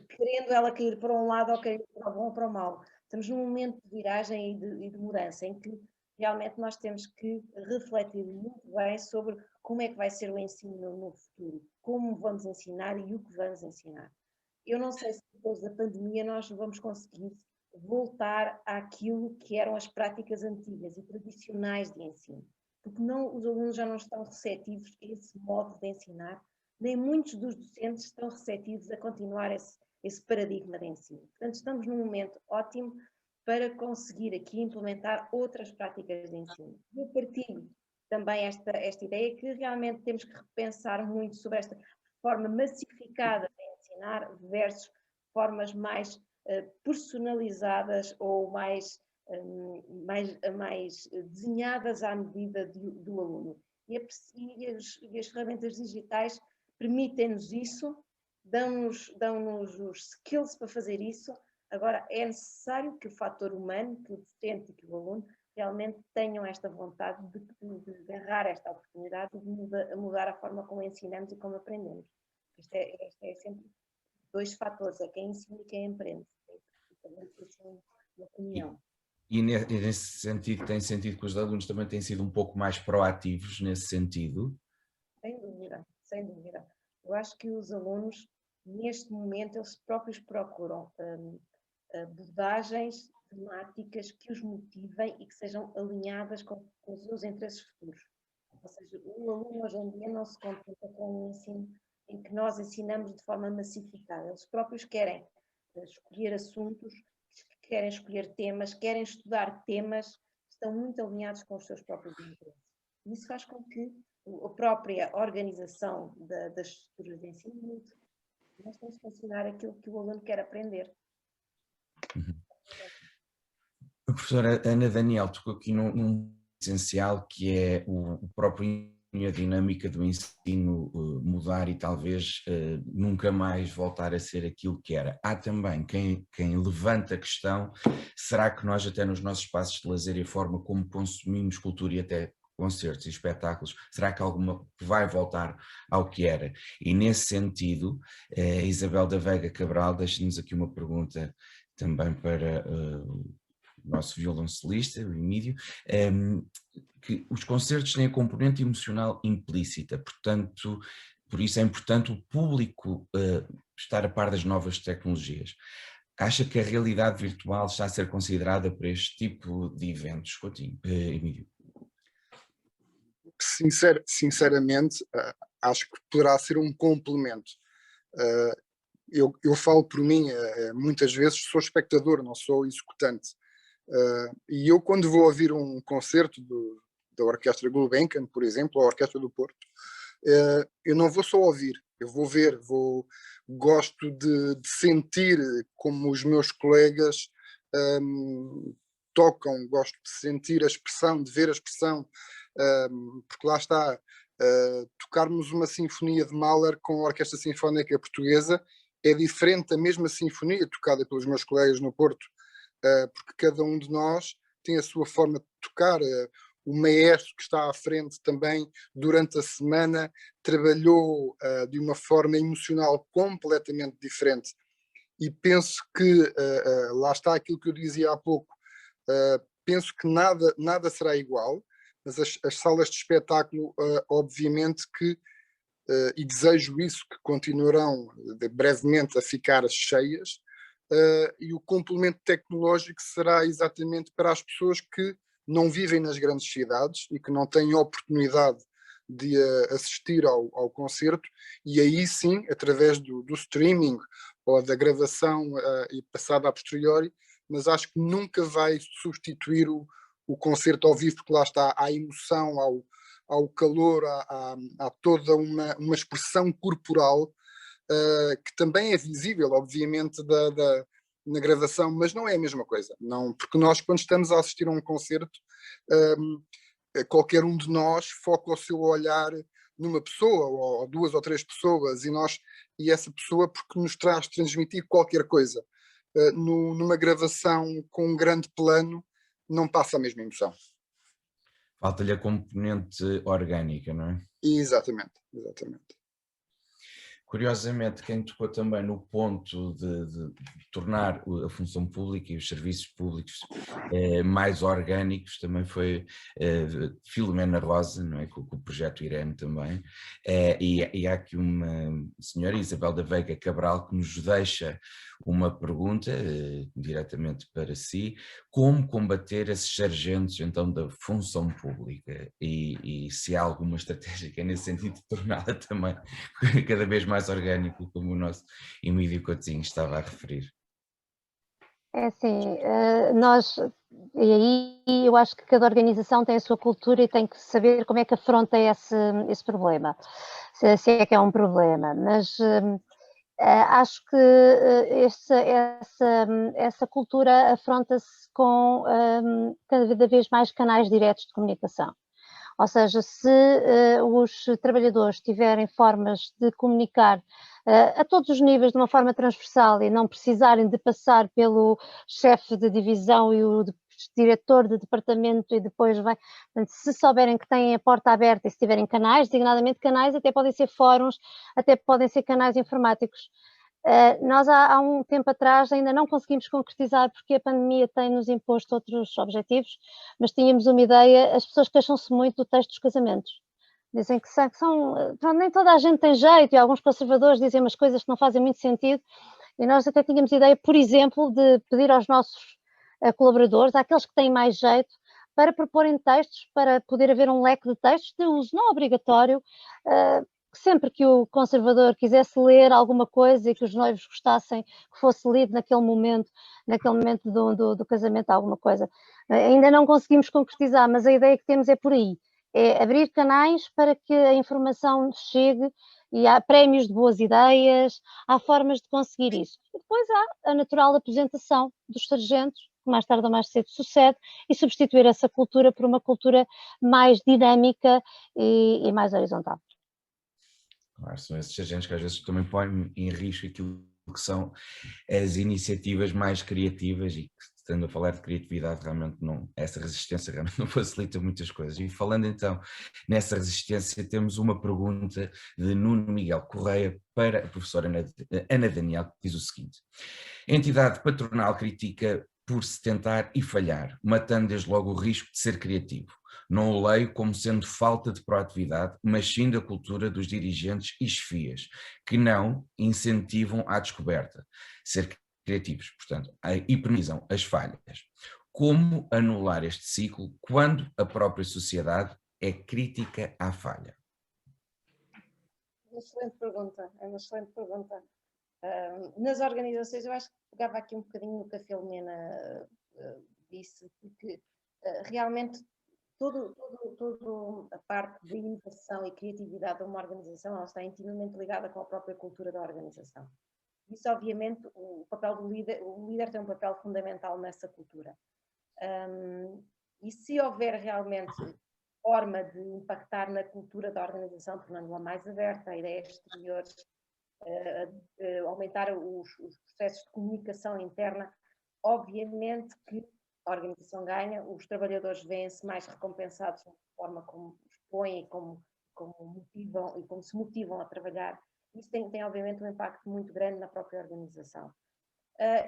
querendo ela cair para um lado ou cair para o bom ou para o mau. Estamos num momento de viragem e de mudança em que realmente nós temos que refletir muito bem sobre como é que vai ser o ensino no futuro, como vamos ensinar e o que vamos ensinar. Eu não sei se depois da pandemia nós vamos conseguir voltar àquilo que eram as práticas antigas e tradicionais de ensino, porque os alunos já não estão receptivos a esse modo de ensinar, nem muitos dos docentes estão receptivos a continuar esse paradigma de ensino. Portanto, estamos num momento ótimo para conseguir aqui implementar outras práticas de ensino. Eu partilho também esta ideia que realmente temos que repensar muito sobre esta forma massificada de ensinar versus formas mais personalizadas ou mais desenhadas à medida do aluno. E as ferramentas digitais permitem-nos isso, dão-nos os skills para fazer isso. Agora, é necessário que o fator humano, que o docente e que o aluno realmente tenham esta vontade de agarrar esta oportunidade de mudar a forma como ensinamos e como aprendemos. Este é sempre dois fatores, é quem ensina e quem aprende. Uma opinião. E nesse sentido, tem sentido que os alunos também têm sido um pouco mais proativos nesse sentido? Sem dúvida, sem dúvida. Eu acho que os alunos, neste momento, eles próprios procuram abordagens temáticas que os motivem e que sejam alinhadas com os seus interesses futuros. Ou seja, o aluno hoje em dia não se contenta com um ensino em que nós ensinamos de forma massificada. Eles próprios querem escolher assuntos, querem escolher temas, querem estudar temas que estão muito alinhados com os seus próprios interesses. Isso faz com que a própria organização das estruturas de ensino mude. Nós temos que ensinar aquilo que o aluno quer aprender. A professora Ana Daniel tocou aqui num essencial, que é o próprio a dinâmica do ensino mudar e talvez nunca mais voltar a ser aquilo que era. Há também quem levanta a questão, será que nós até nos nossos espaços de lazer e a forma como consumimos cultura e até concertos e espetáculos, será que alguma vai voltar ao que era? E nesse sentido, Isabel da Veiga Cabral deixa-nos aqui uma pergunta também para o nosso violoncelista, o Emílio, que os concertos têm a componente emocional implícita, portanto, por isso é importante o público estar a par das novas tecnologias. Acha que a realidade virtual está a ser considerada para este tipo de eventos, Coutinho? Emílio? Sinceramente, acho que poderá ser um complemento. eu falo por mim, muitas vezes sou espectador, não sou executante. E eu, quando vou ouvir um concerto da Orquestra Gulbenkian, por exemplo, ou a Orquestra do Porto, eu não vou só ouvir, eu vou ver, gosto de sentir como os meus colegas tocam, gosto de sentir a expressão, de ver a expressão, porque lá está, tocarmos uma sinfonia de Mahler com a Orquestra Sinfónica Portuguesa é diferente da mesma sinfonia tocada pelos meus colegas no Porto, porque cada um de nós tem a sua forma de tocar. O maestro que está à frente também, durante a semana, trabalhou de uma forma emocional completamente diferente. E penso que, lá está aquilo que eu dizia há pouco, penso que nada será igual, mas as salas de espetáculo, obviamente que, e desejo isso, que continuarão brevemente a ficar cheias, e o complemento tecnológico será exatamente para as pessoas que não vivem nas grandes cidades e que não têm oportunidade de assistir ao concerto, e aí sim, através do streaming ou da gravação e passada a posteriori, mas acho que nunca vai substituir o concerto ao vivo, porque lá está a emoção, ao calor, há toda uma expressão corporal que também é visível, obviamente, na gravação, mas não é a mesma coisa. Não, porque nós, quando estamos a assistir a um concerto, qualquer um de nós foca o seu olhar numa pessoa, ou duas ou três pessoas, e essa pessoa porque nos traz transmitir qualquer coisa. Numa gravação com um grande plano, não passa a mesma emoção. Falta-lhe a componente orgânica, não é? Exatamente. Curiosamente, quem tocou também no ponto de tornar a função pública e os serviços públicos mais orgânicos também foi Filomena Rosa, não é? Com o projeto Irene também, e há aqui uma senhora, Isabel da Veiga Cabral, que nos deixa uma pergunta diretamente para si: como combater esses sargentos então da função pública, e se há alguma estratégia que é nesse sentido de torná-la também cada vez mais orgânico, como o nosso Emílio Coutinho estava a referir? É assim, e aí eu acho que cada organização tem a sua cultura e tem que saber como é que afronta esse problema, se é que é um problema, mas acho que essa cultura afronta-se com cada vez mais canais diretos de comunicação. Ou seja, se os trabalhadores tiverem formas de comunicar a todos os níveis de uma forma transversal e não precisarem de passar pelo chefe de divisão e o diretor de departamento e depois vai, portanto, se souberem que têm a porta aberta e se tiverem canais, designadamente canais, até podem ser fóruns, até podem ser canais informáticos. Nós há um tempo atrás ainda não conseguimos concretizar porque a pandemia tem-nos imposto outros objetivos, mas tínhamos uma ideia. As pessoas queixam-se muito do texto dos casamentos. Dizem que nem toda a gente tem jeito, e alguns conservadores dizem umas coisas que não fazem muito sentido, e nós até tínhamos ideia, por exemplo, de pedir aos nossos colaboradores, àqueles que têm mais jeito, para proporem textos, para poder haver um leque de textos de uso não obrigatório, sempre que o conservador quisesse ler alguma coisa e que os noivos gostassem que fosse lido naquele momento do casamento, alguma coisa. Ainda não conseguimos concretizar, mas a ideia que temos é por aí, é abrir canais para que a informação chegue, e há prémios de boas ideias, há formas de conseguir isso. E depois há a natural apresentação dos sargentos, que mais tarde ou mais cedo sucede, e substituir essa cultura por uma cultura mais dinâmica e mais horizontal. Claro, são esses agentes que às vezes também põem em risco aquilo que são as iniciativas mais criativas, e que, estando a falar de criatividade, realmente essa resistência realmente não facilita muitas coisas. E falando então nessa resistência, temos uma pergunta de Nuno Miguel Correia para a professora Ana Daniel, que diz o seguinte: a entidade patronal critica por se tentar e falhar, matando desde logo o risco de ser criativo. Não o leio como sendo falta de proatividade, mas sim da cultura dos dirigentes e chefias, que não incentivam a descoberta, ser criativos, portanto, e permitam as falhas. Como anular este ciclo quando a própria sociedade é crítica à falha? É uma excelente pergunta. Nas organizações, eu acho que pegava aqui um bocadinho no que a Filomena disse, porque realmente toda a parte de inovação e criatividade de uma organização, ela está intimamente ligada com a própria cultura da organização. Isso, obviamente, o papel do líder, o líder tem um papel fundamental nessa cultura. E se houver realmente forma de impactar na cultura da organização, tornando-a mais aberta a ideias exteriores, aumentar os processos de comunicação interna, obviamente que a organização ganha, os trabalhadores veem-se mais recompensados da forma como expõem, como motivam e como se motivam a trabalhar. Isso tem obviamente um impacto muito grande na própria organização.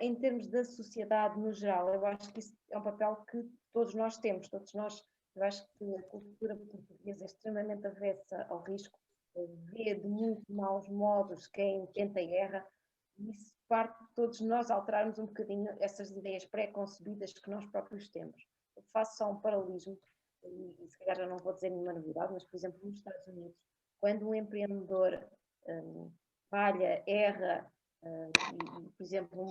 Em termos da sociedade no geral, eu acho que isso é um papel que todos nós temos, eu acho que a cultura portuguesa é extremamente avessa ao risco, vê de muito maus modos quem tenta e erra, e isso parte de todos nós alterarmos um bocadinho essas ideias pré-concebidas que nós próprios temos. Eu faço só um paralelismo, e se calhar já não vou dizer nenhuma novidade, mas, por exemplo, nos Estados Unidos, quando um empreendedor falha, erra, e, por exemplo,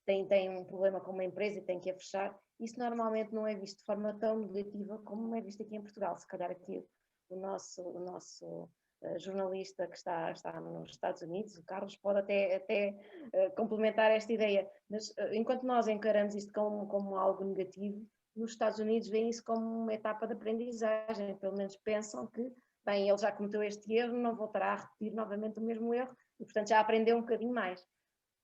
tem um problema com uma empresa e tem que a fechar, isso normalmente não é visto de forma tão negativa como é visto aqui em Portugal. Se calhar aqui o nosso jornalista que está nos Estados Unidos, o Carlos, pode até complementar esta ideia, mas enquanto nós encaramos isto como algo negativo, nos Estados Unidos veem isso como uma etapa de aprendizagem, pelo menos pensam que, bem, ele já cometeu este erro, não voltará a repetir novamente o mesmo erro, e portanto já aprendeu um bocadinho mais.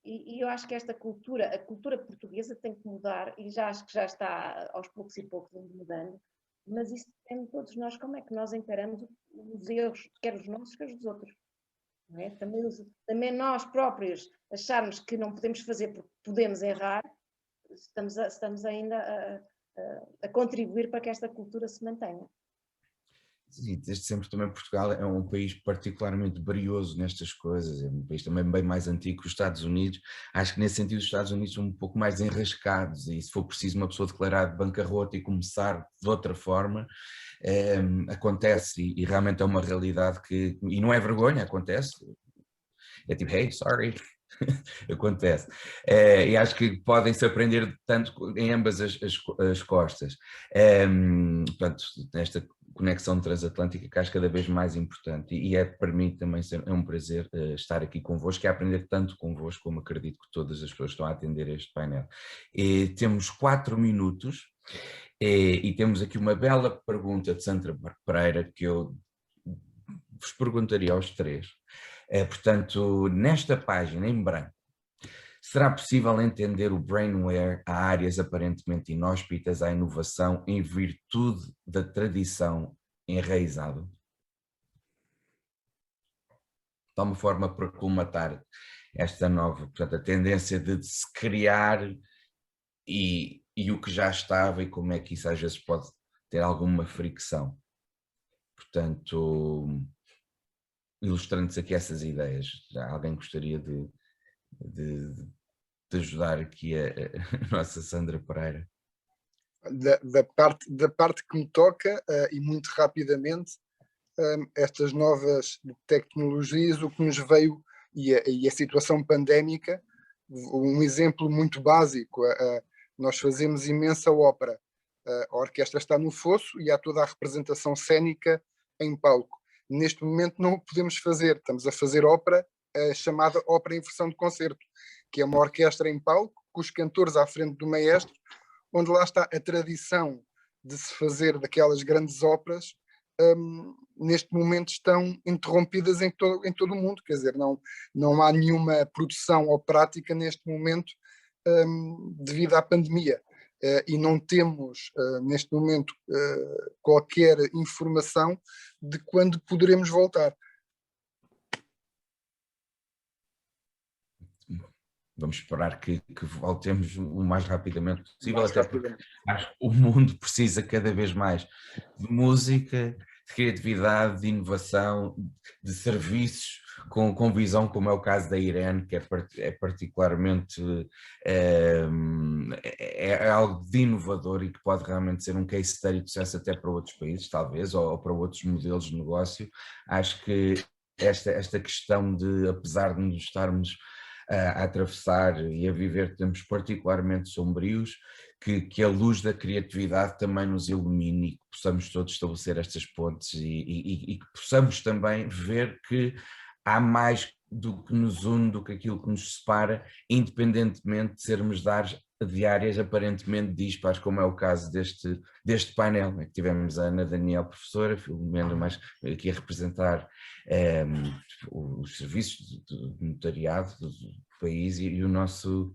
E eu acho que a cultura portuguesa tem que mudar, e já acho que já está aos poucos e poucos mudando, mas isso depende de todos nós, como é que nós encaramos os erros, quer os nossos, quer os dos outros. Não é? Também nós próprios acharmos que não podemos fazer porque podemos errar, estamos ainda a contribuir para que esta cultura se mantenha. Sim, desde sempre também Portugal é um país particularmente brioso nestas coisas, é um país também bem mais antigo que os Estados Unidos. Acho que nesse sentido os Estados Unidos são um pouco mais enrascados, e se for preciso uma pessoa declarar de bancarrota e começar de outra forma, acontece, e realmente é uma realidade que, e não é vergonha, acontece, é tipo, hey, sorry, acontece. E acho que podem-se aprender tanto em ambas as costas. Portanto, nesta conexão transatlântica que acho cada vez mais importante, e para mim também é um prazer estar aqui convosco e aprender tanto convosco como acredito que todas as pessoas estão a atender este painel. Temos 4 minutos e temos aqui uma bela pergunta de Sandra Pereira que eu vos perguntaria aos 3. Portanto, nesta página em branco, será possível entender o brainware a áreas aparentemente inóspitas à inovação em virtude da tradição enraizada? De uma forma para colmatar esta nova, portanto, a tendência de se criar e o que já estava, e como é que isso às vezes pode ter alguma fricção. Portanto, ilustrando-se aqui essas ideias, já alguém gostaria de ajudar aqui a nossa Sandra Pereira? Da parte que me toca, e muito rapidamente, estas novas tecnologias, o que nos veio, e a situação pandémica, um exemplo muito básico, nós fazemos imensa ópera, a orquestra está no fosso e há toda a representação cênica em palco. Neste momento não o podemos fazer, estamos a fazer ópera, chamada ópera em versão de concerto, que é uma orquestra em palco, com os cantores à frente do maestro, onde lá está a tradição de se fazer daquelas grandes óperas, neste momento estão interrompidas em todo o mundo, quer dizer, não há nenhuma produção operática neste momento devido à pandemia. E não temos, neste momento, qualquer informação de quando poderemos voltar. Vamos esperar que voltemos o mais rapidamente possível, até porque acho que o mundo precisa cada vez mais de música, de criatividade, de inovação, de serviços com visão, como é o caso da Irene, que é particularmente é algo de inovador e que pode realmente ser um case study de sucesso até para outros países, talvez, ou para outros modelos de negócio. Acho que esta questão de, apesar de nos estarmos a atravessar e a viver tempos particularmente sombrios, que a luz da criatividade também nos ilumine e que possamos todos estabelecer estas pontes e que possamos também ver que há mais do que nos une, do que aquilo que nos separa, independentemente de sermos diárias aparentemente dispares, como é o caso deste painel, né, que tivemos a Ana Daniel, professora, Filomena, mas aqui a representar os serviços do notariado do país e o nosso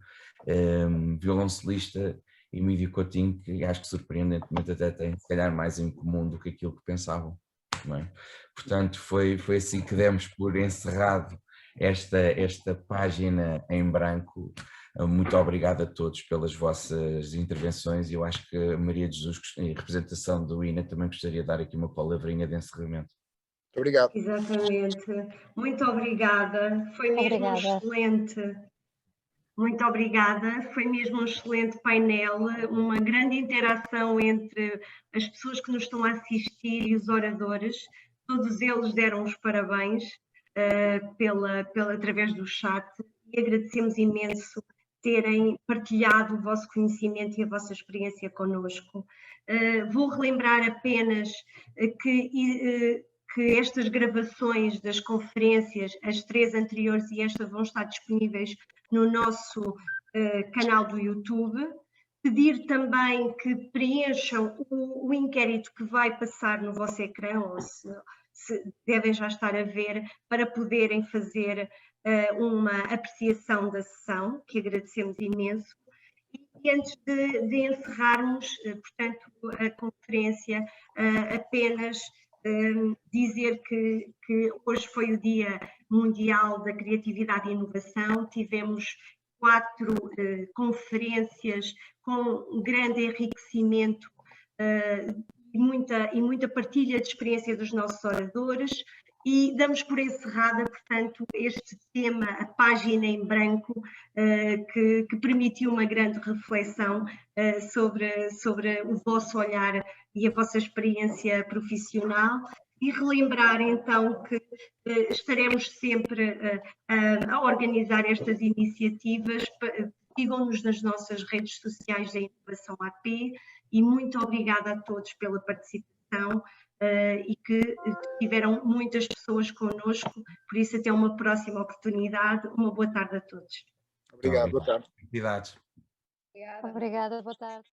violoncelista Emílio Coutinho, que acho que surpreendentemente até tem se calhar mais em comum do que aquilo que pensavam. Não é? Portanto, foi assim que demos por encerrado esta página em branco. Muito obrigado a todos pelas vossas intervenções e eu acho que a Maria de Jesus, em representação do INA, também gostaria de dar aqui uma palavrinha de encerramento. Muito obrigado. Exatamente. Muito obrigada. Foi mesmo excelente. Muito obrigada. Foi mesmo um excelente painel, uma grande interação entre as pessoas que nos estão a assistir e os oradores. Todos eles deram os parabéns através do chat e agradecemos imenso terem partilhado o vosso conhecimento e a vossa experiência connosco. Vou relembrar apenas que estas gravações das conferências, as 3 anteriores e esta, vão estar disponíveis no nosso canal do YouTube. Pedir também que preencham o inquérito que vai passar no vosso ecrã, ou se devem já estar a ver, para poderem fazer uma apreciação da sessão, que agradecemos imenso. E antes de encerrarmos, portanto, a conferência, apenas dizer que hoje foi o Dia Mundial da Criatividade e Inovação. Tivemos 4 conferências com grande enriquecimento e muita partilha de experiência dos nossos oradores. E damos por encerrada, portanto, este tema, a página em branco, que permitiu uma grande reflexão sobre o vosso olhar e a vossa experiência profissional. E relembrar então que estaremos sempre a organizar estas iniciativas. Sigam-nos nas nossas redes sociais da Inovação AP e muito obrigada a todos pela participação. E que tiveram muitas pessoas connosco, por isso até uma próxima oportunidade. Uma boa tarde a todos. Obrigado, boa tarde. Obrigado. Obrigada, boa tarde.